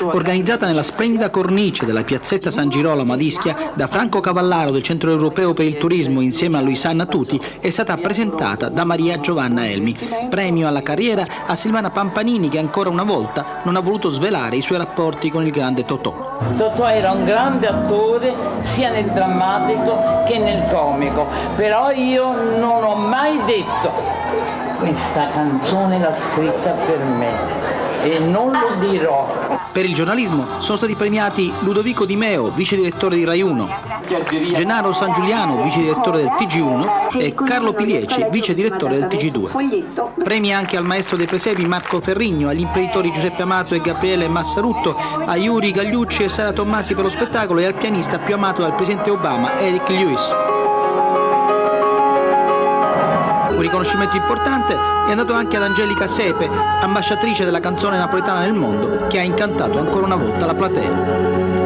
Organizzata nella splendida cornice della piazzetta San Girolamo ad Ischia da Franco Cavallaro del Centro Europeo per il Turismo insieme a Luisanna Tuti, è stata presentata da Maria Giovanna Elmi. Premio alla carriera a Silvana Pampanini, che ancora una volta non ha voluto svelare i suoi rapporti con il grande Totò. Totò era un grande attore sia nel drammatico che nel comico, però io non ho mai detto questa canzone l'ha scritta per me e non lo dirò. Per il giornalismo sono stati premiati Ludovico Di Meo, vice direttore di Rai 1, Gennaro San Giuliano, vice direttore del TG1 e Carlo Pilieci, vice direttore del TG2. Premi anche al maestro dei presepi Marco Ferrigno, agli imprenditori Giuseppe Amato e Gabriele Massarutto, a Yuri Gagliucci e Sara Tommasi per lo spettacolo e al pianista più amato dal presidente Obama, Eric Lewis. Un riconoscimento importante è andato anche ad Angelica Sepe, ambasciatrice della canzone napoletana nel mondo, che ha incantato ancora una volta la platea.